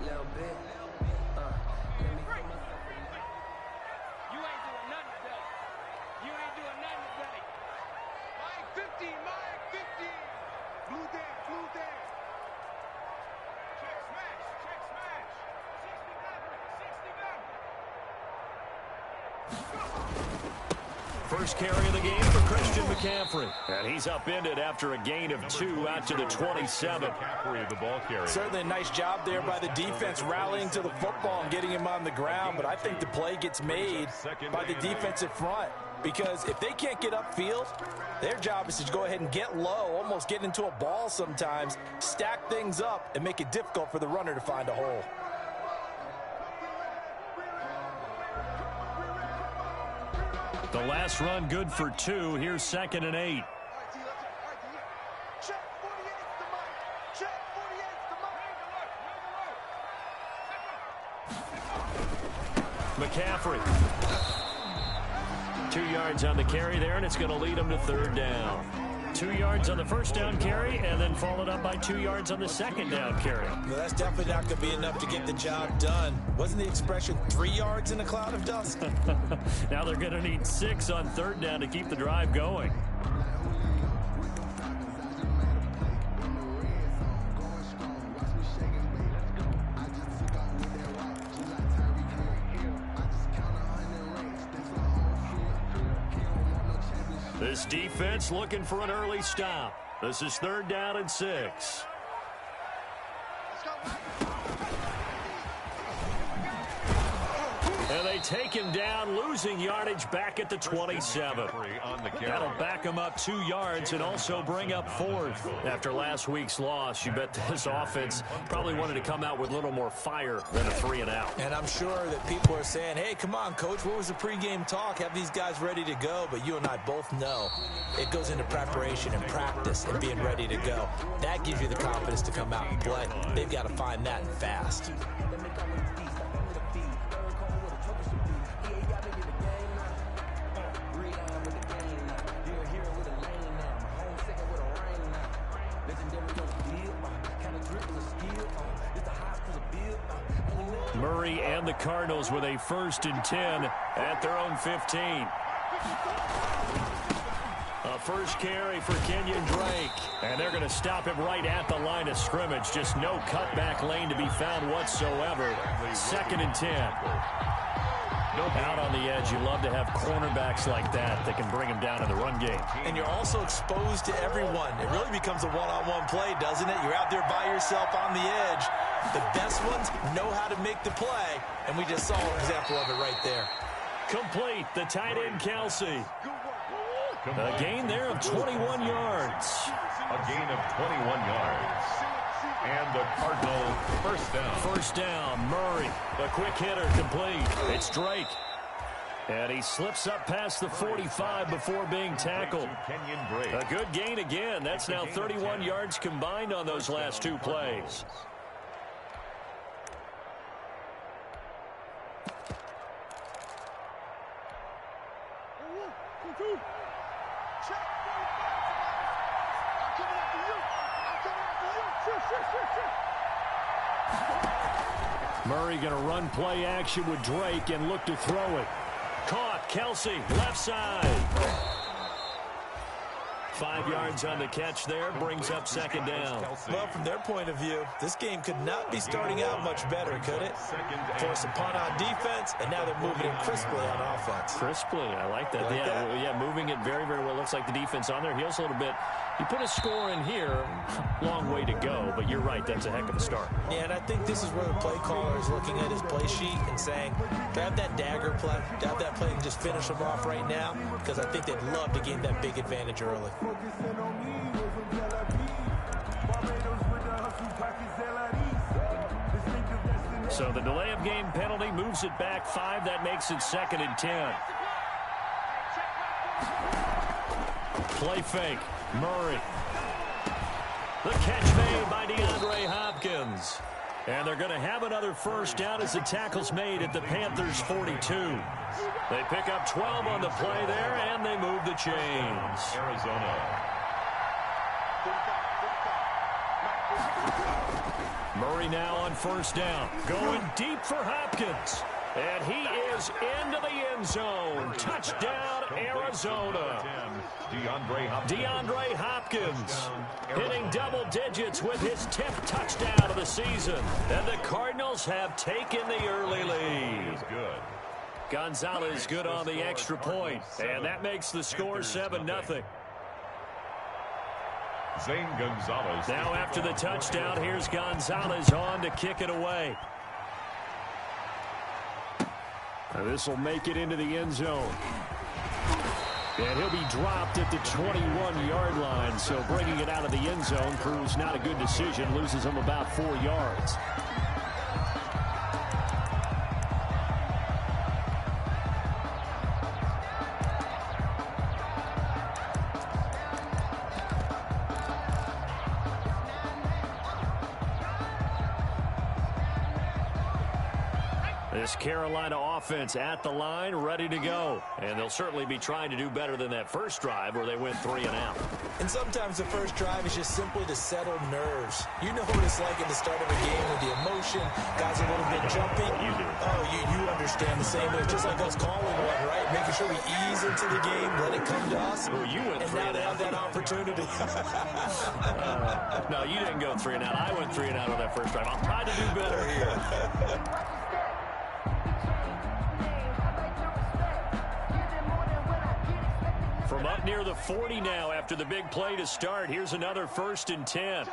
Little bit. You ain't doing nothing today. You ain't doing nothing today. Mike 50, Mike 50. Blue dance, blue dance. Check smash, check smash. 60-7, 60-7. First carry of the game for Christian McCaffrey. And he's upended after a gain of 2 out to the 27. The ball carrier. Certainly a nice job there by the defense rallying to the football and getting him on the ground. But I think the play gets made by the defensive front. Because if they can't get upfield, their job is to go ahead and get low, almost get into a ball sometimes, stack things up, and make it difficult for the runner to find a hole. The last run good for 2. Here's 2nd and 8. McCaffrey. 2 yards on the carry there, and it's going to lead him to 3rd down. 2 yards on the first down carry, and then followed up by 2 yards on the 2nd down carry. Well, that's definitely not going to be enough to get the job done. Wasn't the expression 3 yards in a cloud of dust? Now they're going to need 6 on 3rd down to keep the drive going. This defense looking for an early stop. This is 3rd down and 6. And they take him down, losing yardage back at the 27. That'll back him up 2 yards and also bring up 4th. After last week's loss, you bet this offense probably wanted to come out with a little more fire than a 3 and out. And I'm sure that people are saying, hey, come on, Coach, what was the pregame talk? Have these guys ready to go? But you and I both know it goes into preparation and practice and being ready to go. That gives you the confidence to come out and play. They've got to find that and fast. Murray and the Cardinals with a 1st and 10 at their own 15. A first carry for Kenyon Drake. And they're going to stop him right at the line of scrimmage. Just no cutback lane to be found whatsoever. 2nd and 10. Out on the edge, you love to have cornerbacks like that that can bring him down in the run game. And you're also exposed to everyone. It really becomes a one-on-one play, doesn't it? You're out there by yourself on the edge. The best ones know how to make the play, and we just saw an example of it right there. Complete, the tight end, Kelsey. A gain there of 21 yards. A gain of 21 yards. And the Cardinal 1st down. 1st down, Murray. A quick hitter, complete. It's Drake. And he slips up past the 45 before being tackled. A good gain again. That's now 31 yards combined on those last 2 plays. Murray going to run play action with Drake and look to throw it. Caught, Kelsey, left side. 5 yards on the catch there, brings up 2nd down. Well, from their point of view, this game could not be starting out much better, could it? Force a punt on defense, and now they're moving it crisply on offense. Crisply, I like that. Yeah, moving it very, very well. Looks like the defense on their heels a little bit. You put a score in here, long way to go, but you're right, that's a heck of a start. Yeah, and I think this is where the play caller is looking at his play sheet and saying, to have that dagger play, to have that play and just finish them off right now, because I think they'd love to gain that big advantage early. So the delay of game penalty moves it back 5. That makes it 2nd and 10. Play fake. Murray. The catch made by DeAndre Hopkins. And they're going to have another 1st down as the tackle's made at the Panthers' 42. They pick up 12 on the play there, and they move the chains. Arizona. Murray now on first down. Going deep for Hopkins. And he is into the end zone. Touchdown, Arizona. DeAndre Hopkins hitting double digits with his 10th touchdown of the season. And the Cardinals have taken the early lead. Gonzalez good on the extra point. And that makes the score 7-0. Zane Gonzalez. Now after the touchdown, here's Gonzalez on to kick it away. This will make it into the end zone. And he'll be dropped at the 21-yard line. So bringing it out of the end zone proves not a good decision. Loses him about 4 yards. This Carolina offense at the line, ready to go. And they'll certainly be trying to do better than that first drive where they went 3 and out. And sometimes the first drive is just simply to settle nerves. You know what it's like at the start of a game with the emotion, guys a little bit jumpy. You understand the same way, just like us calling one, right? Making sure we ease into the game, let it come to us. Well, you went 3 and out. Have that opportunity. No, you didn't go 3 and out. I went 3 and out on that first drive. I'll try to do better here. From up near the 40 now after the big play to start. Here's another 1st and 10.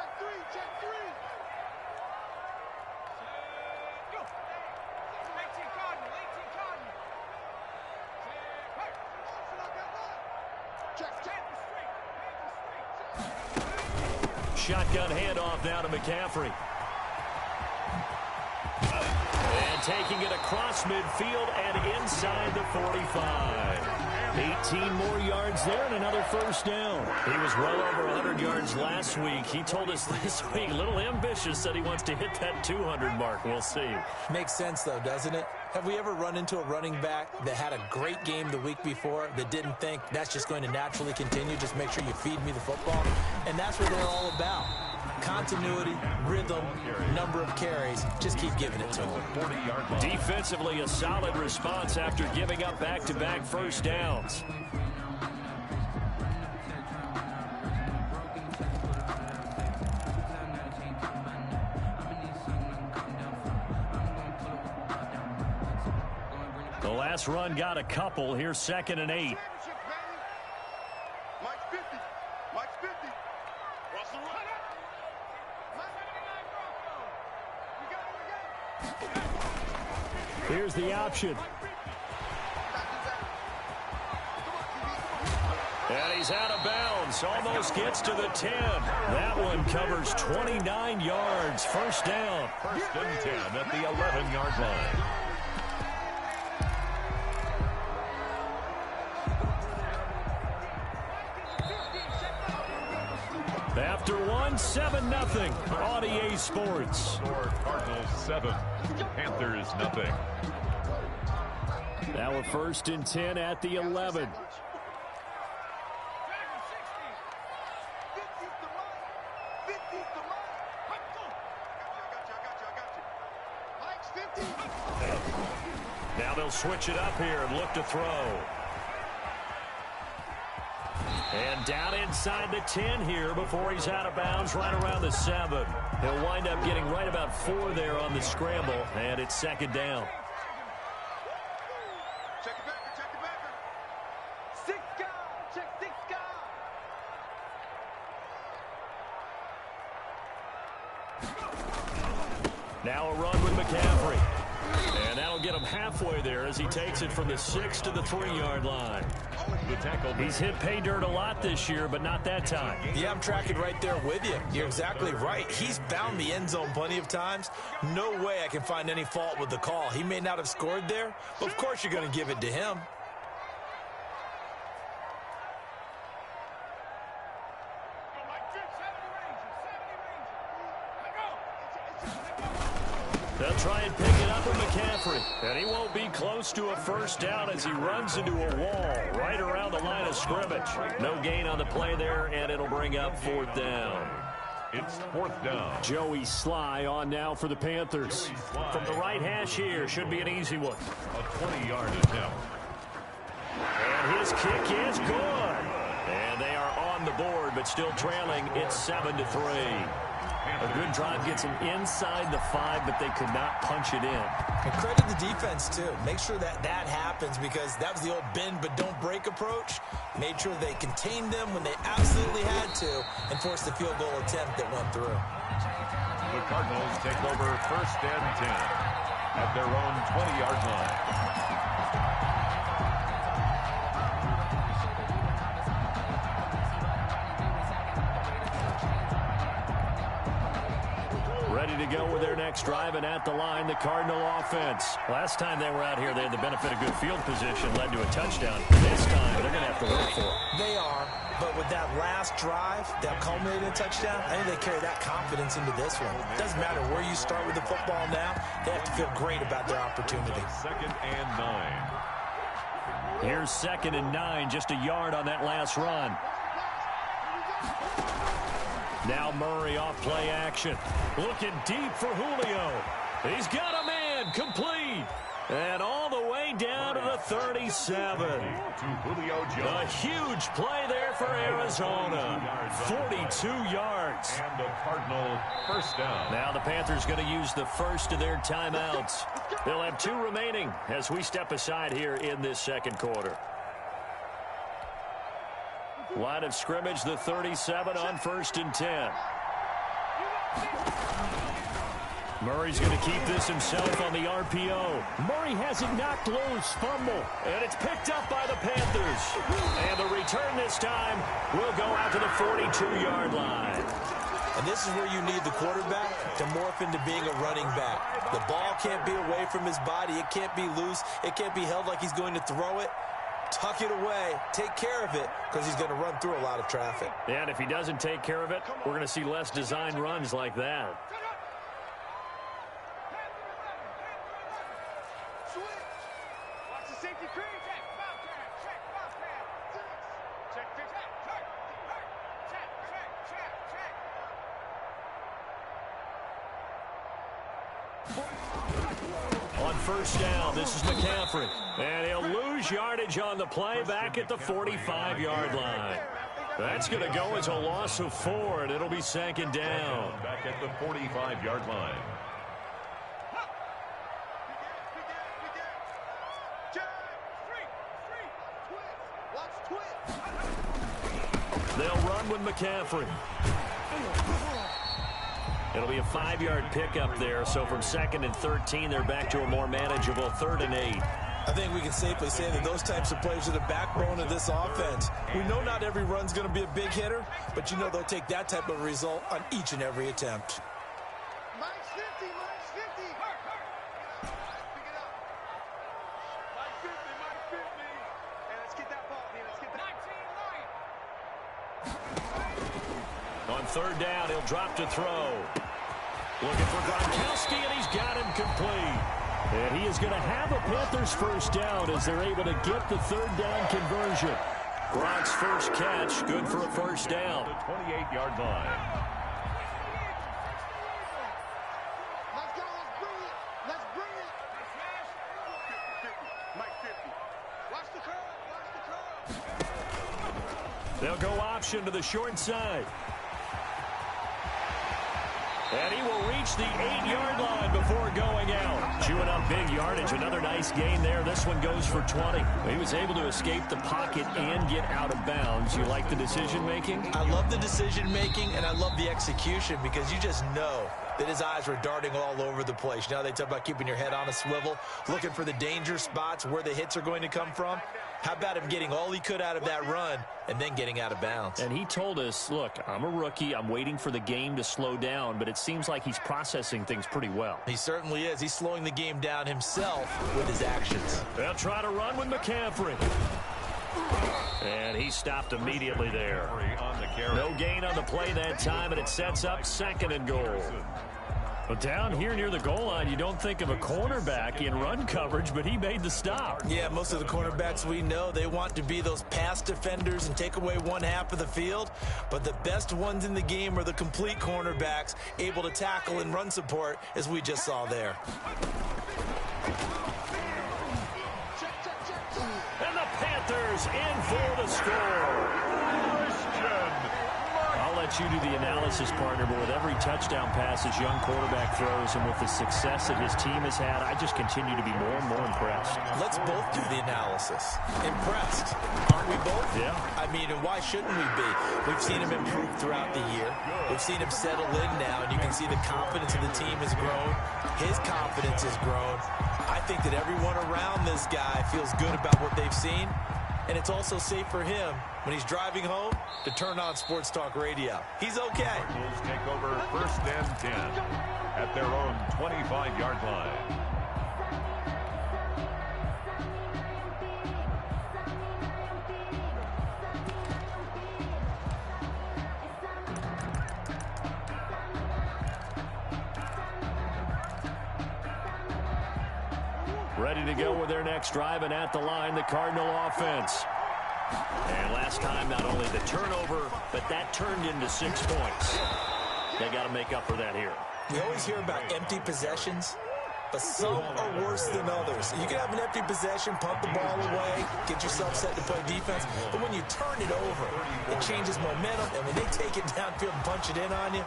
Shotgun handoff now to McCaffrey. And taking it across midfield and inside the 45. 18 more yards there and another 1st down. He was well over 100 yards last week. He told us this week, a little ambitious, said he wants to hit that 200 mark. We'll see. Makes sense, though, doesn't it? Have we ever run into a running back that had a great game the week before that didn't think that's just going to naturally continue? Just make sure you feed me the football. And that's what they're all about. Continuity, rhythm, number of carries. Just keep giving it to them. Defensively, a solid response after giving up back-to-back first downs. The last run got a couple. Here's 2nd and 8. Here's the option. And he's out of bounds. Almost gets to the 10. That one covers 29 yards. 1st down. 1st and 10 at the 11-yard line. After one, 7-0 on EA Sports. Score Cardinals 7, Panthers 0. Now a 1st and 10 at the 11. Now they'll switch it up here and look to throw. And down inside the 10 here before he's out of bounds, right around the 7. He'll wind up getting right about 4 there on the scramble, and it's 2nd down. Check it back. 6 guys. Check 6 guys. Now a run with McCaffrey. And that'll get him halfway there as he takes it from the 6 to the 3-yard line. The tackle. He's hit pay dirt a lot this year, but not that time. Yeah, I'm tracking right there with you. You're exactly right. He's found the end zone plenty of times. No way I can find any fault with the call. He may not have scored there, but of course you're going to give it to him. They'll try and pick it up with McCaffrey. And he won't be close to a 1st down as he runs into a wall right around the line of scrimmage. No gain on the play there, and it'll bring up 4th down. It's 4th down. Joey Sly on now for the Panthers. From the right hash here, should be an easy one. A 20-yard attempt. And his kick is good. And they are on the board, but still trailing. It's 7-3. A good drive gets them inside the 5, but they could not punch it in. And credit the defense, too. Make sure that happens, because that was the old bend but don't break approach. Made sure they contained them when they absolutely had to and forced the field goal attempt that went through. The Cardinals take over 1st and 10 at their own 20-yard line. Ready to go with their next drive, and at the line, the Cardinal offense. Last time they were out here, they had the benefit of good field position, led to a touchdown. This time, they're going to have to work for it. They are, but with that last drive that culminated in a touchdown, I think they carry that confidence into this one. It doesn't matter where you start with the football now, they have to feel great about their opportunity. 2nd and 9. Here's 2nd and 9, just a yard on that last run. Now Murray off play action. Looking deep for Julio. He's got a man, complete. And all the way down to the 37. A huge play there for Arizona. 42 yards. And the Cardinal 1st down. Now the Panthers going to use the first of their timeouts. They'll have 2 remaining as we step aside here in this 2nd quarter. Line of scrimmage, the 37 on 1st and 10. Murray's going to keep this himself on the RPO. Murray has it knocked loose, fumble, and it's picked up by the Panthers. And the return this time will go out to the 42-yard line. And this is where you need the quarterback to morph into being a running back. The ball can't be away from his body. It can't be loose. It can't be held like he's going to throw it. Tuck it away, take care of it, because he's going to run through a lot of traffic. And if he doesn't take care of it, we're going to see less designed runs like that. On 1st down, this is McCaffrey. And he'll lose yardage on the play back at the 45-yard line. That's going to go as a loss of 4, and it'll be 2nd down. Back at the 45-yard line. They'll run with McCaffrey. It'll be a 5-yard pickup there, so from 2nd and 13, they're back to a more manageable 3rd and 8. I think we can safely say that those types of plays are the backbone of this offense. We know not every run's going to be a big hitter, but you know they'll take that type of result on each and every attempt. Minus 50, minus 50. Pick it up. Minus 50. And let's get that ball, man. Let's get that. 19-9. On 3rd down, he'll drop to throw. Looking for Gronkowski, and he's got him complete. And he is going to have a Panthers 1st down as they're able to get the 3rd down conversion. Gronk's first catch, good for a 1st down. The 28-yard line. Let's go. Let's bring it. Let's bring it. Mike 50. Watch the curve. Watch the curve. They'll go option to the short side. And he will reach the 8-yard line before going out. Chewing up big yardage. Another nice gain there. This one goes for 20. He was able to escape the pocket and get out of bounds. You like the decision-making? I love the decision-making, and I love the execution, because you just know that his eyes were darting all over the place. Now they talk about keeping your head on a swivel, looking for the danger spots, where the hits are going to come from. How about him getting all he could out of that run and then getting out of bounds? And he told us, look, I'm a rookie. I'm waiting for the game to slow down, but it seems like he's processing things pretty well. He certainly is. He's slowing the game down himself with his actions. They'll try to run with McCaffrey. And he stopped immediately there. On the carry. No gain on the play that time, and it sets up 2nd and goal. But down here near the goal line, you don't think of a cornerback in run coverage, but he made the stop. Yeah, most of the cornerbacks we know, they want to be those pass defenders and take away one half of the field. But the best ones in the game are the complete cornerbacks, able to tackle and run support, as we just saw there. And the Panthers in for the score. I'll let you do the analysis, partner, but with every touchdown pass his young quarterback throws and with the success that his team has had, I just continue to be more and more impressed. Let's both do the analysis. Impressed. Aren't we both? Yeah. I mean, and why shouldn't we be? We've seen him improve throughout the year. We've seen him settle in now, and you can see the confidence of the team has grown. His confidence has grown. I think that everyone around this guy feels good about what they've seen. And it's also safe for him when he's driving home to turn on Sports Talk Radio. He's okay. Cardinals take over 1st and 10 at their own 25-yard line. Ready to go with their next drive, and at the line, the Cardinal offense. And last time, not only the turnover, but that turned into 6 points. They got to make up for that here. You always hear about empty possessions, but some are worse than others. You can have an empty possession, pump the ball away, get yourself set to play defense, but when you turn it over, it changes momentum, and when they take it downfield and punch it in on you,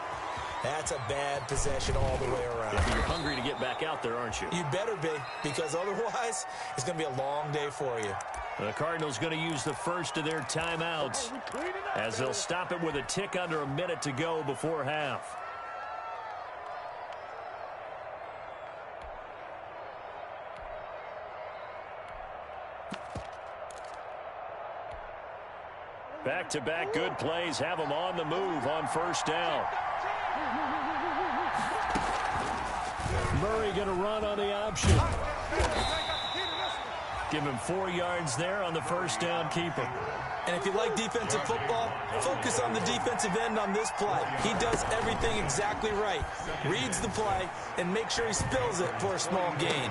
that's a bad possession all the way around. Yeah, but you're hungry to get back out there, aren't you? You better be, because otherwise, it's going to be a long day for you. The Cardinals going to use the first of their timeouts as they'll stop it with a tick under a minute to go before half. Back-to-back good plays have them on the move on 1st down. Murray going to run on the option. Give him 4 yards there on the 1st down keeper. And if you like defensive football, focus on the defensive end on this play. He does everything exactly right. Reads the play and makes sure he spills it for a small gain.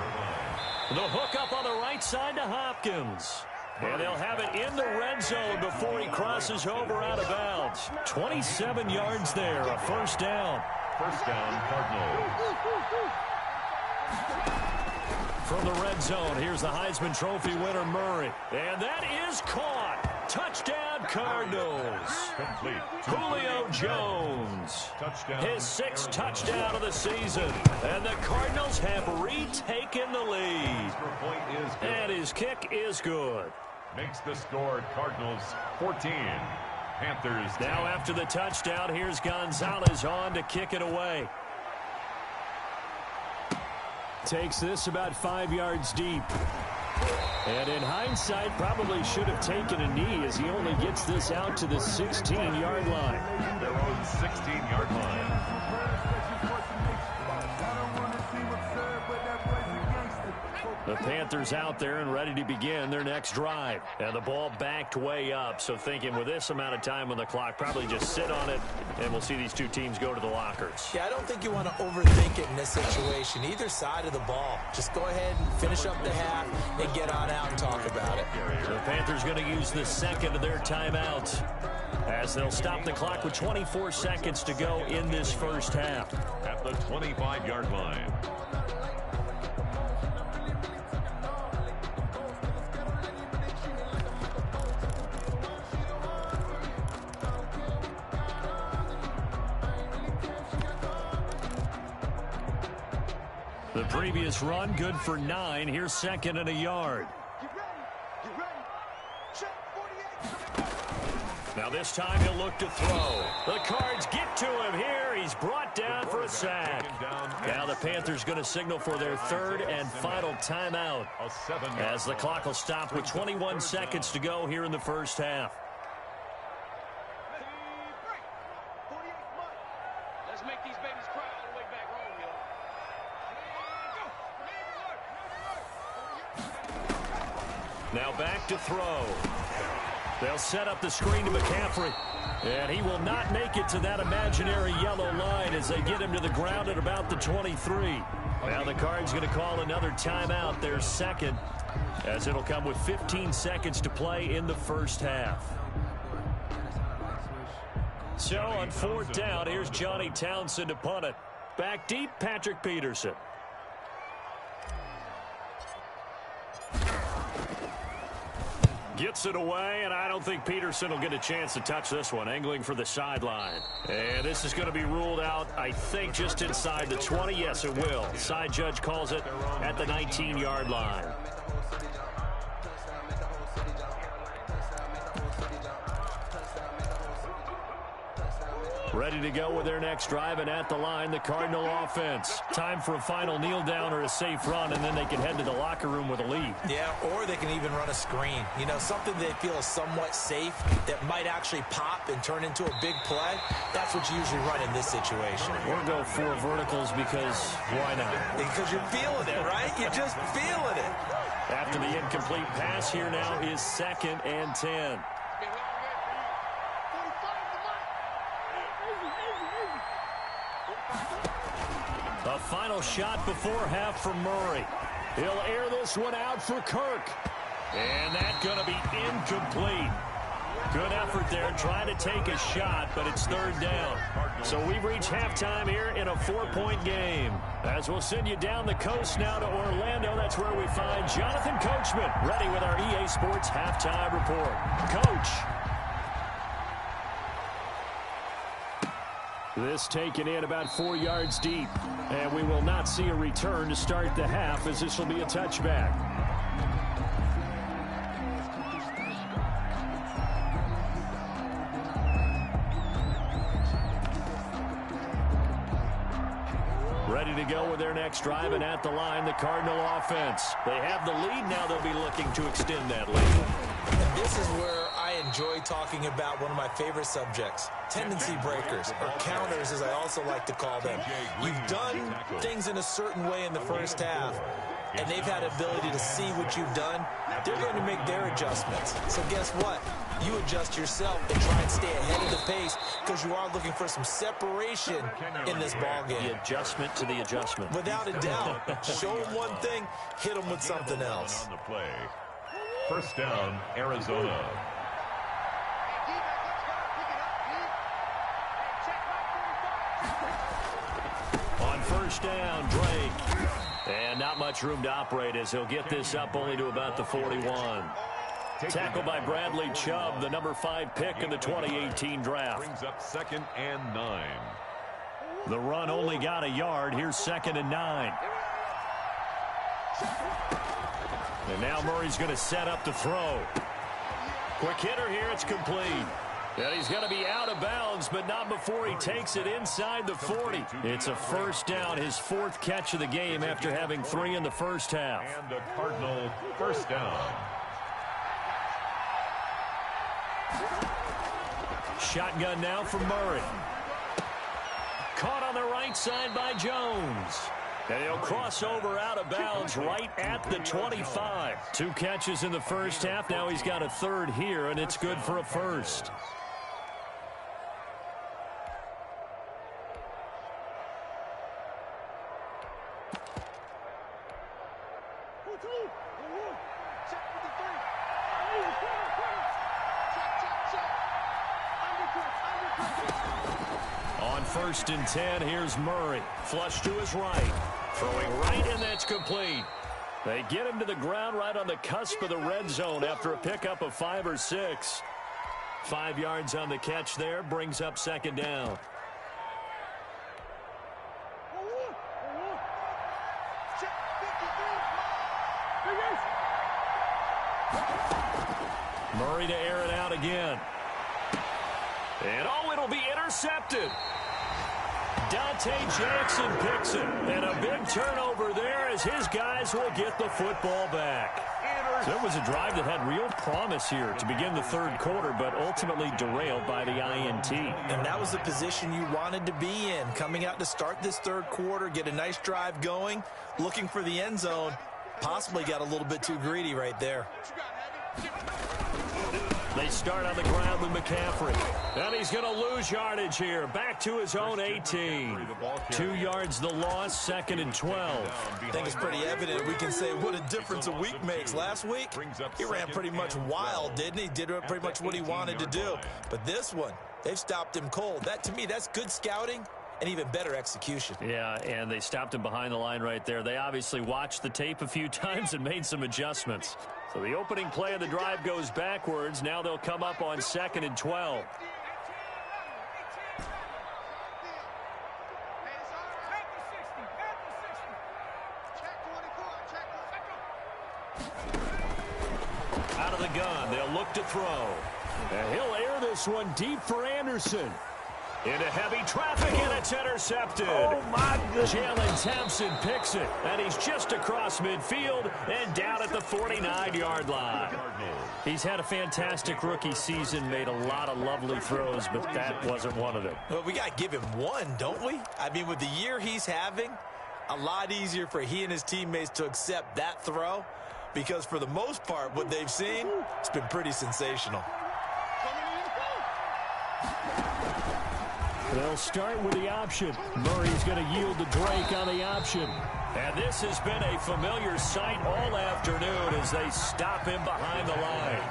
The hook up on the right side to Hopkins. And they'll have it in the red zone before he crosses over out of bounds. 27 yards there, a 1st down. 1st down, Cardinals. From the red zone, here's the Heisman Trophy winner, Murray. And that is caught. Touchdown, Cardinals. Complete. Julio Jones. Touchdown. His 6th touchdown of the season. And the Cardinals have retaken the lead. Point is good. And his kick is good. Makes the score Cardinals 14. Panthers. Now after the touchdown, here's Gonzalez on to kick it away. Takes this about 5 yards deep. And in hindsight, probably should have taken a knee as he only gets this out to the 16-yard line. Their own 16-yard line. The Panthers out there and ready to begin their next drive. And the ball backed way up, so thinking with this amount of time on the clock, probably just sit on it, and we'll see these two teams go to the lockers. Yeah, I don't think you want to overthink it in this situation. Either side of the ball. Just go ahead and finish up the half and get on out and talk about it. The Panthers going to use the second of their timeouts as they'll stop the clock with 24 seconds to go in this 1st half. At the 25-yard line. The previous run, good for 9. Here's 2nd and a yard. Now this time he'll look to throw. The Cards get to him here. He's brought down for a sack. Now the Panthers going to signal for their 3rd and final timeout as the clock will stop with 21 seconds to go here in the 1st half. Let's make these babies cry all the way back home, yo. Now back to throw. They'll set up the screen to McCaffrey. And he will not make it to that imaginary yellow line as they get him to the ground at about the 23. Now the Cards going to call another timeout, their second, as it'll come with 15 seconds to play in the first half. So on fourth down, here's Johnny Townsend to punt it. Back deep, Patrick Peterson. Gets it away, and I don't think Peterson will get a chance to touch this one. Angling for the sideline. And this is going to be ruled out, I think, just inside the 20. Yes, it will. Side judge calls it at the 19-yard line. Ready to go with their next drive, and at the line, the Cardinal offense. Time for a final kneel down or a safe run, and then they can head to the locker room with a lead. Yeah, or they can even run a screen. You know, something they feel is somewhat safe that might actually pop and turn into a big play. That's what you usually run in this situation. We'll go 4 verticals because why not? Because you're feeling it, right? You're just feeling it. After the incomplete pass, here now is 2nd and 10. A final shot before half from Murray. He'll air this one out for Kirk. And that's going to be incomplete. Good effort there trying to take a shot, but it's 3rd down. So we've reached halftime here in a 4-point game. As we'll send you down the coast now to Orlando, that's where we find Jonathan Coachman ready with our EA Sports halftime report. Coach. This taken in about 4 yards deep. And we will not see a return to start the half, as this will be a touchback. Ready to go with their next drive, and at the line, the Cardinal offense. They have the lead. Now they'll be looking to extend that lead. And this is where I enjoy talking about one of my favorite subjects, tendency breakers, or counters as I also like to call them. You've done things in a certain way in the first half, and they've had ability to see what you've done. They're going to make their adjustments. So guess what? You adjust yourself and try and stay ahead of the pace because you are looking for some separation in this ball game. The adjustment to the adjustment. Without a doubt. Show them one thing, hit them with something else. On the play. First down, Arizona. On first down, Drake. And not much room to operate as he'll get this up only to about the 41. Tackled by Bradley Chubb, the number 5 pick in the 2018 draft. Brings up 2nd and 9. The run only got a yard. Here's 2nd and 9. And now Murray's going to set up the throw. Quick hitter here. It's complete. And he's going to be out of bounds, but not before he takes it inside the 40. It's a first down, his 4th catch of the game after having 3 in the first half. And the Cardinal first down. Shotgun now from Murray. Caught on the right side by Jones. And he'll cross over out of bounds right at the 25. 2 catches in the first half. Now he's got a 3rd here, and it's good for a first. On 1st and 10, here's Murray. Flush to his right. Throwing right, and that's complete. They get him to the ground right on the cusp of the red zone after a pickup of 5 or 6. 5 yards on the catch there, brings up 2nd down. Murray to air it out again. And it'll be intercepted. Dante Jackson picks it. And a big turnover there as his guys will get the football back. So it was a drive that had real promise here to begin the 3rd quarter, but ultimately derailed by the INT. And that was the position you wanted to be in. Coming out to start this 3rd quarter, get a nice drive going, looking for the end zone. Possibly got a little bit too greedy right there. They start on the ground with McCaffrey. And he's going to lose yardage here. Back to his own 18. 2 yards the loss, 2nd and 12. I think it's pretty evident. We can say what a difference a week makes. Last week, he ran pretty much wild, didn't he? Did pretty much what he wanted to do. But this one, they've stopped him cold. That, to me, that's good scouting and even better execution. Yeah, and they stopped him behind the line right there. They obviously watched the tape a few times and made some adjustments. So the opening play of the drive goes backwards. Now they'll come up on 2nd and 12. Out of the gun, they'll look to throw. And he'll air this one deep for Anderson. Into heavy traffic, and it's intercepted. Oh, my goodness. Jalen Thompson picks it, and he's just across midfield and down at the 49-yard line. He's had a fantastic rookie season, made a lot of lovely throws, but that wasn't one of them. Well, we got to give him one, don't we? I mean, with the year he's having, a lot easier for he and his teammates to accept that throw, because for the most part, what they've seen, it's been pretty sensational. They'll start with the option. Murray's going to yield to Drake on the option. And this has been a familiar sight all afternoon as they stop him behind the line.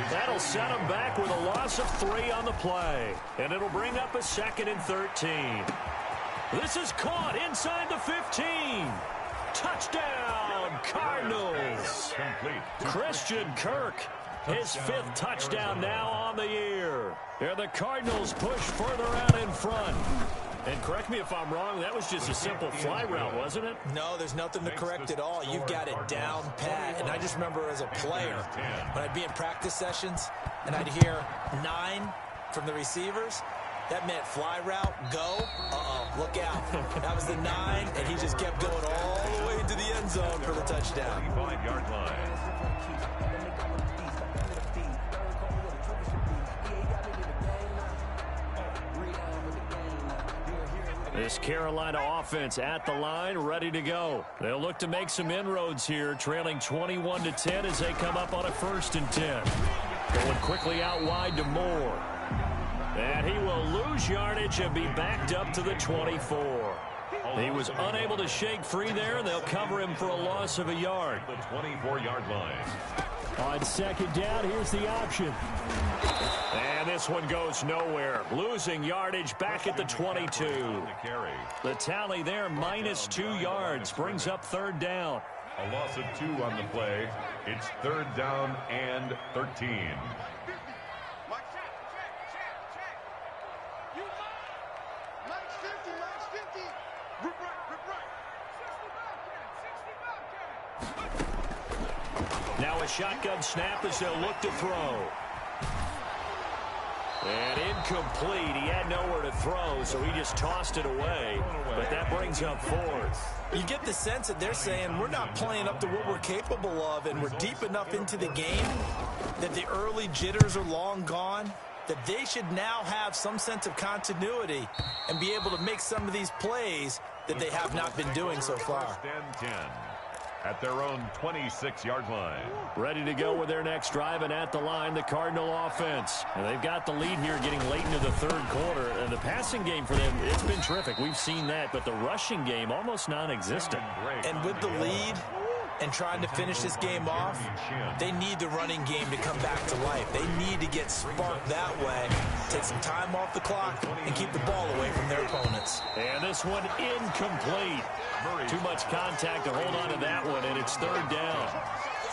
That'll set him back with a loss of 3 on the play. And it'll bring up a 2nd and 13. This is caught inside the 15. Touchdown, Cardinals. Christian Kirk, his 5th touchdown now on the year. And the Cardinals push further out in front. And correct me if I'm wrong, that was just a simple fly route, wasn't it? No, there's nothing to correct at all. You've got it down pat. And I just remember as a player, when I'd be in practice sessions and I'd hear 9 from the receivers, that meant fly route, go, look out. That was the 9, and he just kept going all the way into the end zone for the touchdown. 5-yard line. This Carolina offense at the line, ready to go. They'll look to make some inroads here, trailing 21-10 as they come up on a 1st and 10. Going quickly out wide to Moore. And he will lose yardage and be backed up to the 24. He was unable to shake free there, and they'll cover him for a loss of a yard. The 24-yard line. On 2nd down, here's the option. And this one goes nowhere. Losing yardage back at the 22. The tally there, -2 yards, brings up 3rd down. A loss of 2 on the play. It's 3rd down and 13. Now a shotgun snap as they'll look to throw. And incomplete. He had nowhere to throw, so he just tossed it away. But that brings up 4th. You get the sense that they're saying we're not playing up to what we're capable of, and we're deep enough into the game that the early jitters are long gone, that they should now have some sense of continuity and be able to make some of these plays that they have not been doing so far. 1st and 10 at their own 26-yard line. Ready to go with their next drive, and at the line, the Cardinal offense. And they've got the lead here getting late into the 3rd quarter. And the passing game for them, it's been terrific. We've seen that, but the rushing game almost non-existent. And with the lead and trying to finish this game off, they need the running game to come back to life. They need to get sparked that way, take some time off the clock, and keep the ball away from their opponents. And this one incomplete. Too much contact to hold on to that one, and it's 3rd down.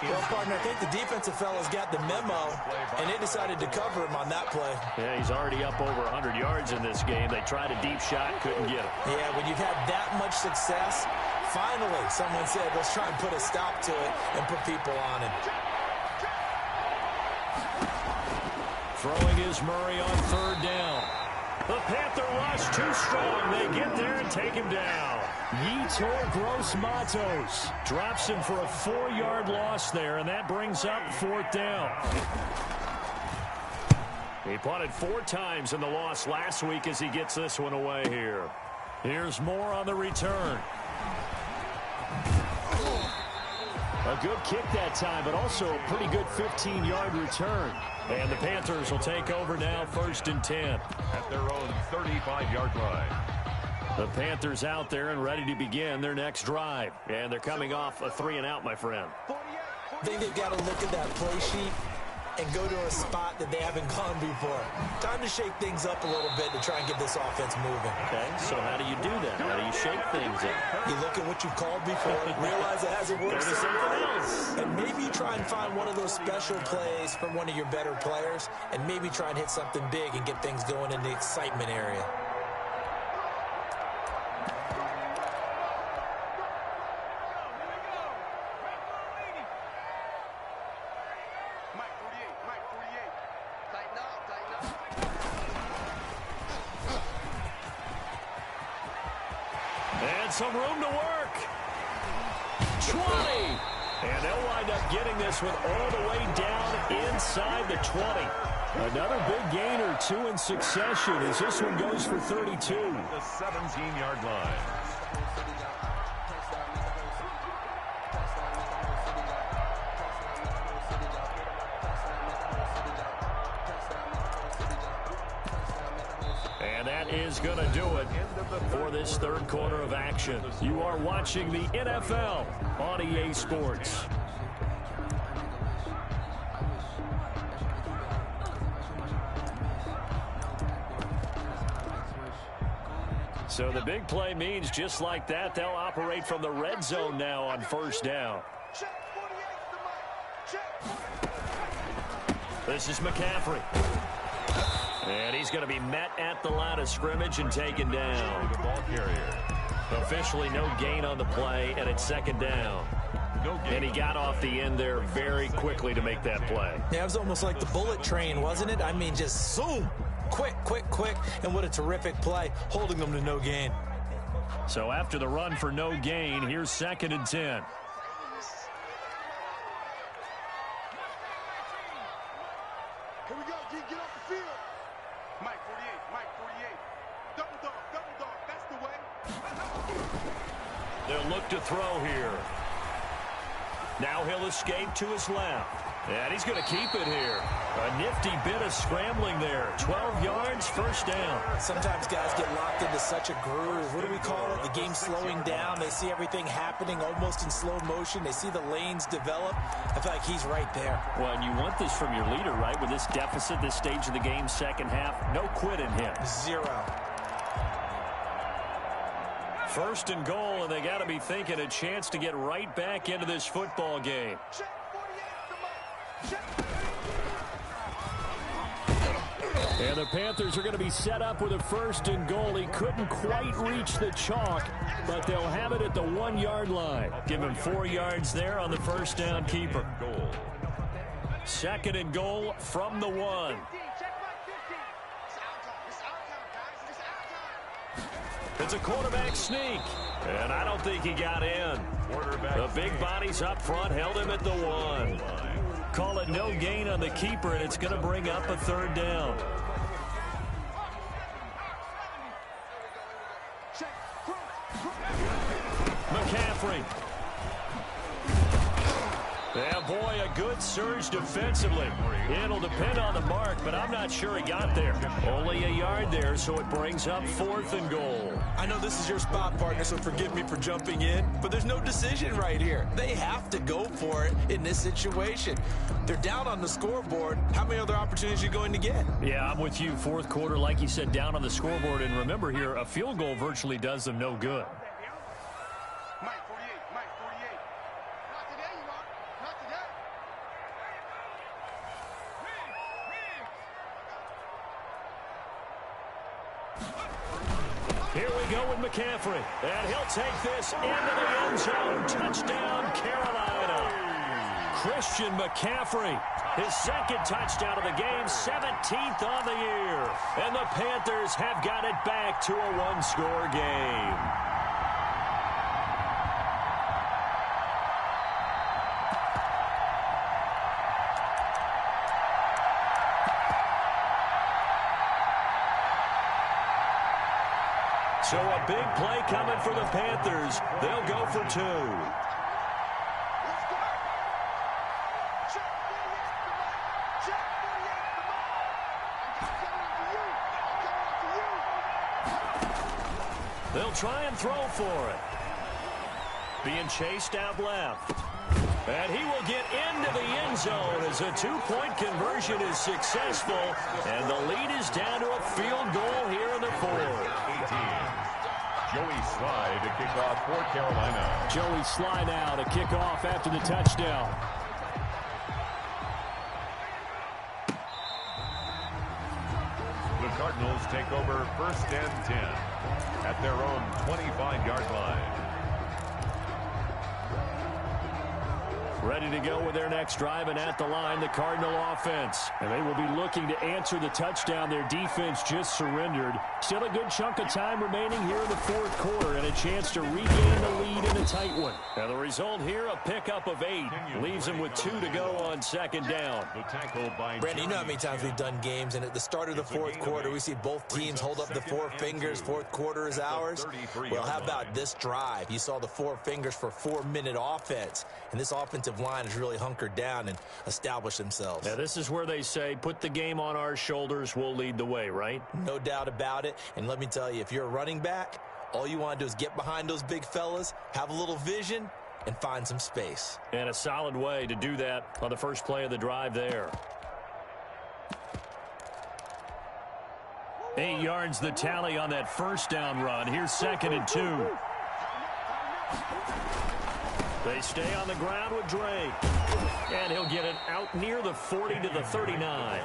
Well, partner, I think the defensive fellas got the memo, and they decided to cover him on that play. Yeah, he's already up over 100 yards in this game. They tried a deep shot, couldn't get it. Yeah, when you've had that much success, finally someone said, let's try and put a stop to it and put people on him. Throwing is Murray on 3rd down. The Panther rush too strong. They get there and take him down. Yetur Gross-Matos drops him for a 4-yard loss there, and that brings up 4th down. He punted 4 times in the loss last week as he gets this one away here. Here's Moore on the return. A good kick that time, but also a pretty good 15-yard return. And the Panthers will take over now, 1st and 10. At their own 35-yard line. The Panthers out there and ready to begin their next drive. And they're coming off a 3-and-out, my friend. I think they've got to look at that play sheet and go to a spot that they haven't gone before. Time to shake things up a little bit to try and get this offense moving. Okay, so how do you do that? How do you shake things up? You look at what you've called before, realize it hasn't worked so well, and maybe you try and find one of those special plays from one of your better players, and maybe try and hit something big and get things going in the excitement area. Some room to work. 20. And they'll wind up getting this one all the way down inside the 20. Another big gain or 2 in succession as this one goes for 32. The 17-yard line. And that is going to do it for this third quarter of action. You are watching the NFL on EA Sports. So the big play means just like that, they'll operate from the red zone now on 1st down. This is McCaffrey. And he's going to be met at the line of scrimmage and taken down. The ball carrier. Officially no gain on the play, and it's 2nd down. And he got off the end there very quickly to make that play. Yeah, it was almost like the bullet train, wasn't it? I mean, just zoom. Quick, quick, quick. And what a terrific play, holding them to no gain. So after the run for no gain, here's 2nd and 10. Here we go, G, get off the field. Mike 48. Double dog, that's the way. They'll look to throw here. Now he'll escape to his left. And he's going to keep it here. A nifty bit of scrambling there. 12 yards, 1st down. Sometimes guys get locked into such a groove. What do we call it? The game's slowing down. They see everything happening almost in slow motion. They see the lanes develop. I feel like he's right there. Well, and you want this from your leader, right? With this deficit, this stage of the game, 2nd half, no quit in him. 0. 1st and goal, and they got to be thinking a chance to get right back into this football game. And the Panthers are going to be set up with a 1st and goal. He couldn't quite reach the chalk, but they'll have it at the 1-yard line. Give him 4 yards there on the 1st down keeper. 2nd and goal from the 1. It's a quarterback sneak, and I don't think he got in. The big bodies up front held him at the 1. Call it no gain on the keeper, and it's going to bring up a 3rd down. McCaffrey. Yeah, boy, a good surge defensively. It'll depend on the mark, but I'm not sure he got there. Only a yard there, so it brings up 4th and goal. I know this is your spot, partner, so forgive me for jumping in, but there's no decision right here. They have to go for it in this situation. They're down on the scoreboard. How many other opportunities are you going to get? Yeah, I'm with you. 4th quarter, like you said, down on the scoreboard. And remember here, a field goal virtually does them no good. Mike 48. Not today, you are. Not today. Here we go with McCaffrey. And he'll take this into the end zone. Touchdown, Carolina. Christian McCaffrey, his 2nd touchdown of the game, 17th on the year. And the Panthers have got it back to a 1-score game. So a big play coming for the Panthers. They'll go for 2. They'll try and throw for it. Being chased out left. And he will get into the end zone as a two-point conversion is successful. And the lead is down to a field goal here in the fourth. 18. Joey Sly to kick off for Carolina. Joey Sly now to kick off after the touchdown. The Cardinals take over 1st and 10 at their own 25-yard line. Ready to go with their next drive, and at the line, the Cardinal offense. And they will be looking to answer the touchdown their defense just surrendered. Still a good chunk of time remaining here in the fourth quarter, and a chance to regain the lead in a tight one. And the result here, a pickup of 8. Leaves them with 2 to go on 2nd down. The tackle by Brandon, you know how many times we've done games, and at the start of the fourth quarter, we see both teams hold up the 4 fingers. Fourth quarter is ours. Well, how about this drive? You saw the 4 fingers for 4-minute offense, and this offensive line has really hunkered down and established themselves. Now, this is where they say, put the game on our shoulders, we'll lead the way, right? No doubt about it. And let me tell you, if you're a running back, all you want to do is get behind those big fellas, have a little vision, and find some space. And a solid way to do that on the first play of the drive there. 8 yards the tally on that first down run. Here's 2nd and 2. They stay on the ground with Drake. And he'll get it out near the 40 to the 39.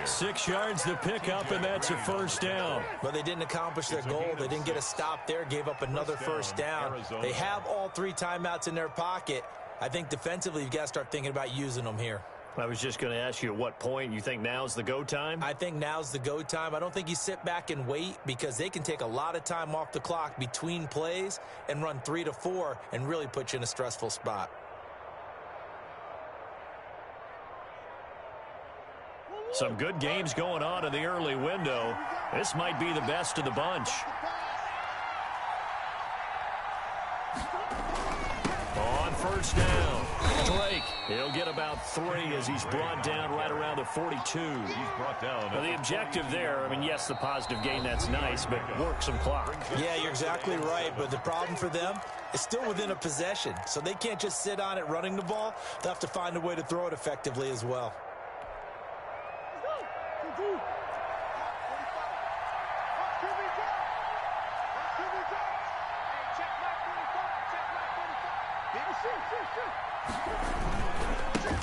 6 yards the pickup, and that's a first down. But they didn't accomplish their goal. They didn't get a stop there, gave up another first down. They have all 3 timeouts in their pocket. I think defensively, you've got to start thinking about using them here. I was just going to ask you at what point you think now's the go time? I think now's the go time. I don't think you sit back and wait, because they can take a lot of time off the clock between plays and run 3 to 4 and really put you in a stressful spot. Some good games going on in the early window. This might be the best of the bunch. On first down, Drake. He'll get about 3 as he's brought down right around the 42. He's brought down. Now, the objective there, I mean, yes, the positive gain, that's nice, but work some clock. Yeah, you're exactly right, but the problem for them is still within a possession, so they can't just sit on it running the ball. They'll have to find a way to throw it effectively as well.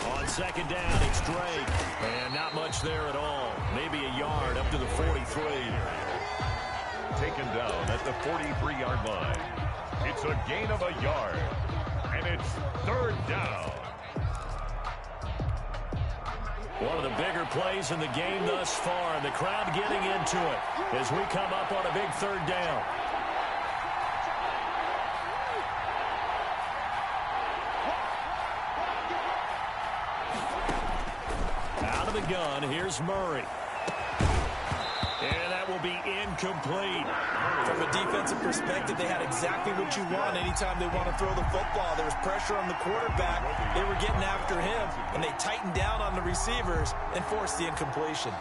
On 2nd down, it's Drake. And not much there at all. Maybe a yard up to the 43. Taken down at the 43-yard line. It's a gain of a yard. And it's 3rd down. One of the bigger plays in the game thus far. And the crowd getting into it as we come up on a big 3rd down. The gun. Here's Murray. And that will be incomplete. From a defensive perspective, they had exactly what you want anytime they want to throw the football. There was pressure on the quarterback. They were getting after him, and they tightened down on the receivers and forced the incompletion.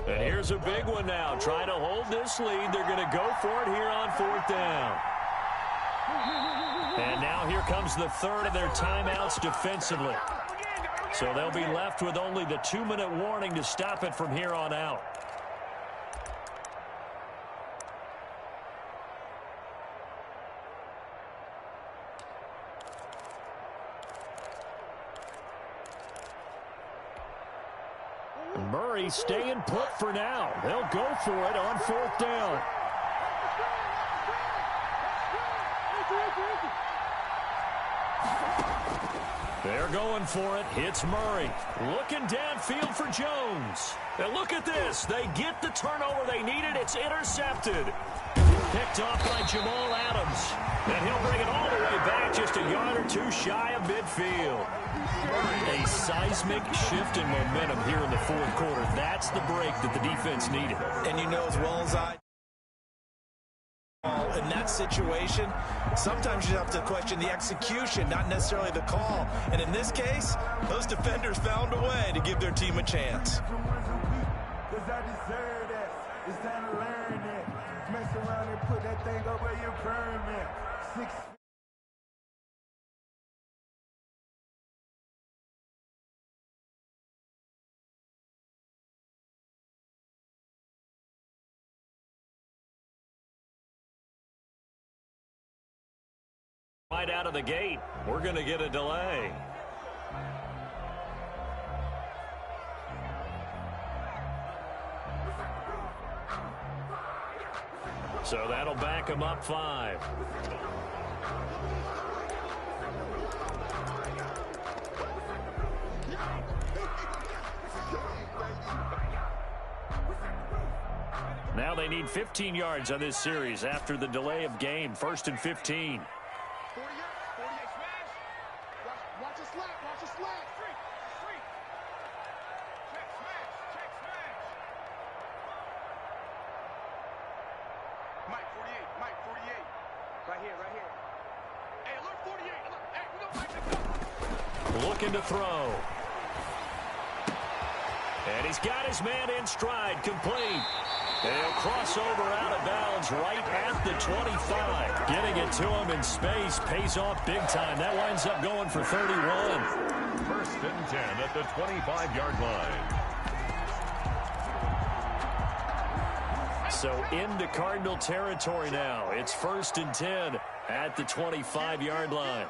And here's a big one now. Trying to hold this lead. They're going to go for it here on 4th down. And now here comes the 3rd of their timeouts defensively. So they'll be left with only the 2-minute warning to stop it from here on out. secondary staying put for now. They'll go for it on 4th down. They're going for it. It's Murray. Looking downfield for Jones. And look at this. They get the turnover they needed. It's intercepted. Picked off by Jamal Adams. And he'll bring it all the way back just a yard or two shy of midfield. A seismic shift in momentum here in the 4th quarter. That's the break that the defense needed. And you know as well as I, in that situation, sometimes you have to question the execution, not necessarily the call. And in this case, those defenders found a way to give their team a chance. Because I deserve that. It's time to learn that. Mess around and put that thing over your permit. 6 Right out of the gate, we're going to get a delay. So that'll back him up 5. Now they need 15 yards on this series after the delay of game. 1st and 15. 48 smash. Watch it slap. Watch it slap. Street. Check smash. Mike 48. Right here. Hey, look 48. Look. Hey, we don't like to go. Looking to throw. And he's got his man in stride, complete. And he'll cross over out of bounds right at the 25. Getting it to him in space pays off big time. That winds up going for 31. 1st and 10 at the 25-yard line. So into Cardinal territory now. It's 1st and 10 at the 25-yard line.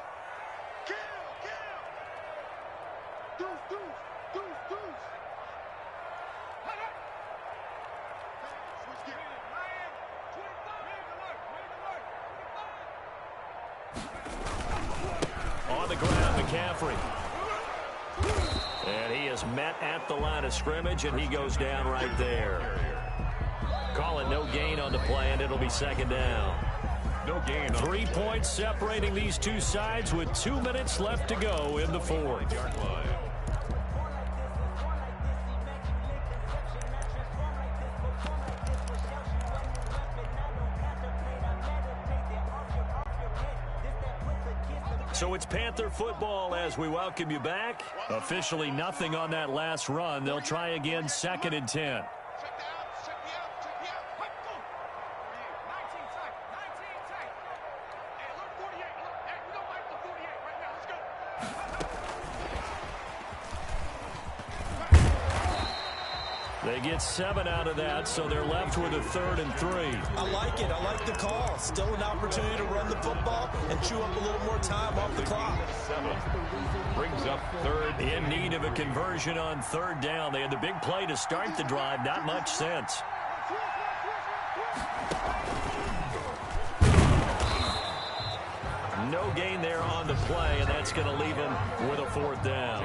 On the ground, McCaffrey. And he is met at the line of scrimmage, and he goes down right there. Call it no gain on the play, and it'll be 2nd down. No gain. 3 points separating these two sides with 2 minutes left to go in the 4th. So it's Panther football as we welcome you back. Officially nothing on that last run. They'll try again 2nd and 10. They get 7 out of that, so they're left with a 3rd and 3. I like it. I like the call. Still an opportunity to run the football and chew up a little more time off the clock. 7 brings up 3rd. In need of a conversion on 3rd down. They had the big play to start the drive. Not much sense. No gain there on the play, and that's going to leave them with a 4th down.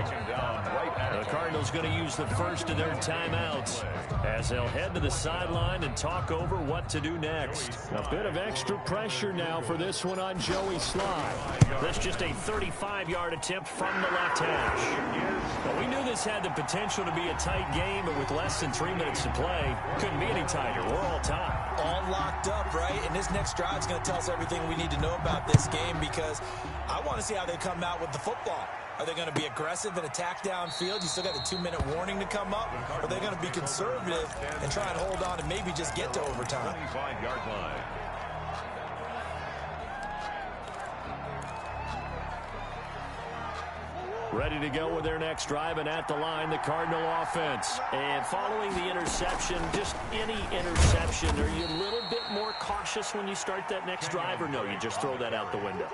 The Cardinals going to use the first of their timeouts as they'll head to the sideline and talk over what to do next. A bit of extra pressure now for this one on Joey Sly. That's just a 35-yard attempt from the left hash. Well, we knew this had the potential to be a tight game, but with less than 3 minutes to play, couldn't be any tighter. We're all tied. All locked up, right? And this next drive is going to tell us everything we need to know about this game because I want to see how they come out with the football. Are they going to be aggressive and attack downfield? You still got a 2-minute warning to come up? Or are they going to be conservative and try and hold on and maybe just get to overtime? 25-yard line. Ready to go with their next drive, and at the line, the Cardinal offense. And following the interception, just any interception, are you a little bit more cautious when you start that next drive, or no, you just throw that out the window?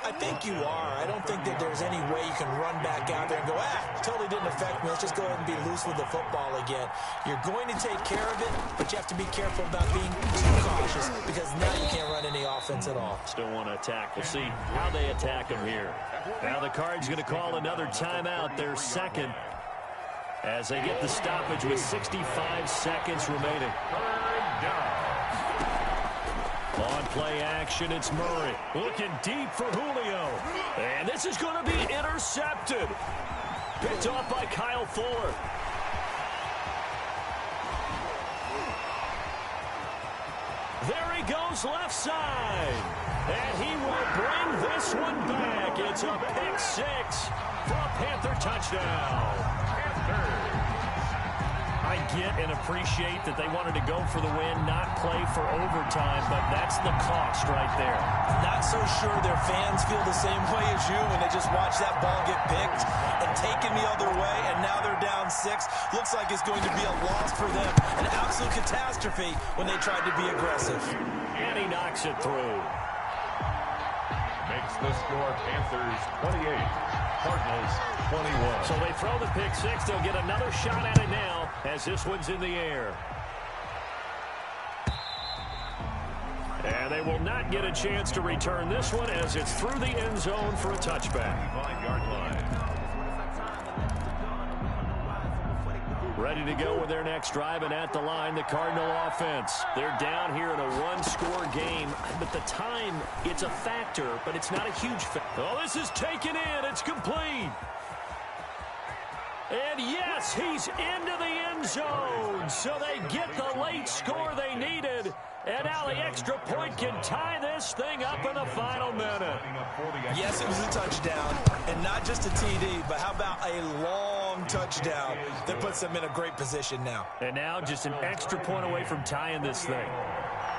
I think you are. I don't think that there's any way you can run back out there and go, totally didn't affect me. Let's just go ahead and be loose with the football again. You're going to take care of it, but you have to be careful about being too cautious because now you can't run any offense at all. Still want to attack. We'll see how they attack him here. Now the Cards going to call another timeout, their second, as they get the stoppage with 65 seconds remaining. On play action, it's Murray. Looking deep for Julio. And this is going to be intercepted. Picked off by Kyle Fuller. There he goes left side. And he will bring this one back. It's a pick six for a Panther touchdown. I get and appreciate that they wanted to go for the win, not play for overtime, but that's the cost right there. Not so sure their fans feel the same way as you when they just watch that ball get picked and taken the other way, and now they're down 6. Looks like it's going to be a loss for them. An absolute catastrophe when they tried to be aggressive. And he knocks it through. Makes the score Panthers 28. Cardinals 21. So they throw the pick six. They'll get another shot at it now as this one's in the air. And they will not get a chance to return this one as it's through the end zone for a touchback. 5-yard line. Ready to go with their next drive, and at the line, the Cardinal offense. They're down here in a one-score game, but the time, it's a factor, but it's not a huge factor. Oh, this is taken in. It's complete. And yes, he's into the end zone. So they get the late score they needed. And now the extra point can tie this thing up in the final minute. Yes, it was a touchdown, and not just a TD, but how about a long touchdown that puts them in a great position now. And now just an extra point away from tying this thing.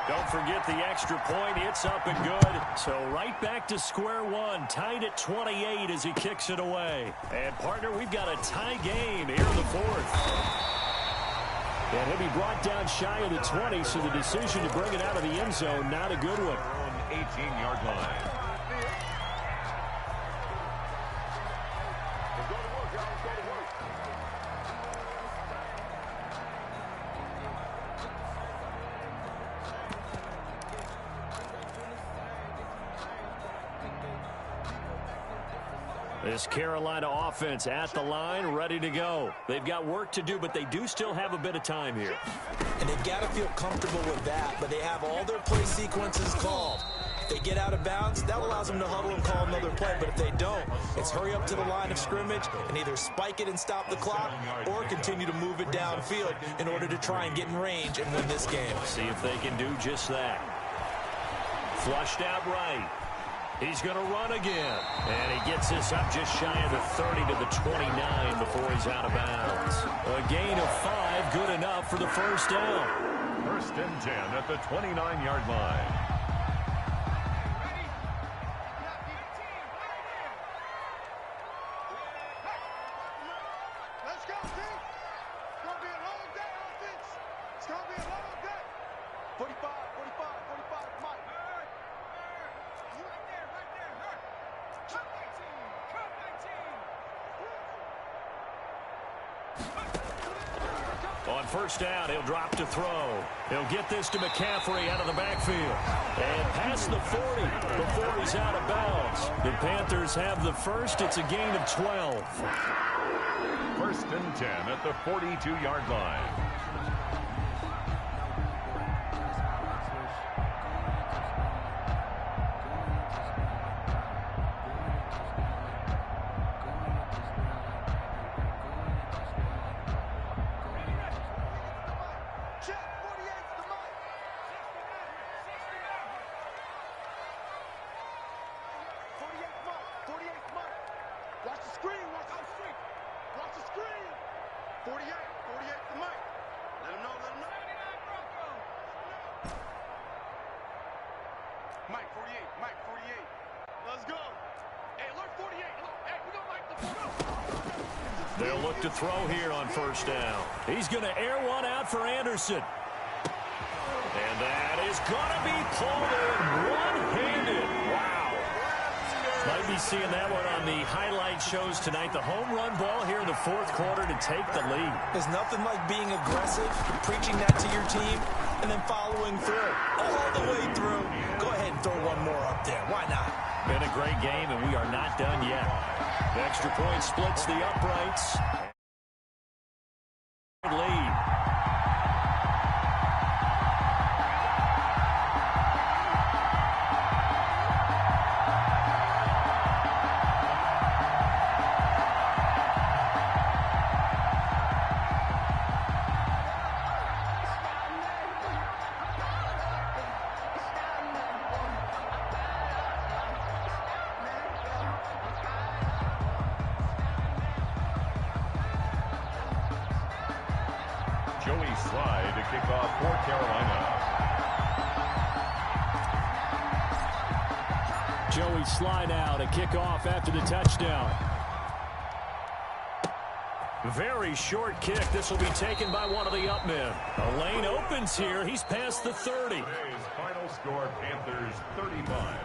Don't forget the extra point. It's up and good. So right back to square one. Tied at 28 as he kicks it away. And, partner, we've got a tie game here in the fourth. And he'll be brought down shy of the 20, so the decision to bring it out of the end zone, not a good one. 18-yard line. This Carolina offense at the line, ready to go. They've got work to do, but they do still have a bit of time here. And they've got to feel comfortable with that, but they have all their play sequences called. If they get out of bounds, that allows them to huddle and call another play, but if they don't, it's hurry up to the line of scrimmage and either spike it and stop the clock or continue to move it downfield in order to try and get in range and win this game. See if they can do just that. Flushed out right. He's going to run again. And he gets this up just shy of the 30 to the 29 before he's out of bounds. A gain of 5, good enough for the first down. First and 10 at the 29-yard line. Let's go, team. It's going to be a long day, offense. It's going to be a long day. 45, 45, Mike. You right there. Come 19. On first down, he'll drop to throw. He'll get this to McCaffrey out of the backfield. And past the 40 before he's out of bounds. The Panthers have the first. It's a gain of 12. First and 10 at the 42-yard line. They'll look to throw here on first down. He's going to air one out for Anderson. And that is going to be pulled in one-handed. Wow. be seeing that one on the highlight shows tonight. The home run ball here in the fourth quarter to take the lead. There's nothing like being aggressive, preaching that to your team, and then following through. All the way through. Go ahead and throw one more up there. Why not? Been a great game, and we are not done yet. The extra point splits the uprights. Lead. Joey Slye to kick off for Carolina. Joey Slye now to kick off after the touchdown. Very short kick. This will be taken by one of the up men. A lane opens here. He's past the 30. Today's final score, Panthers 35.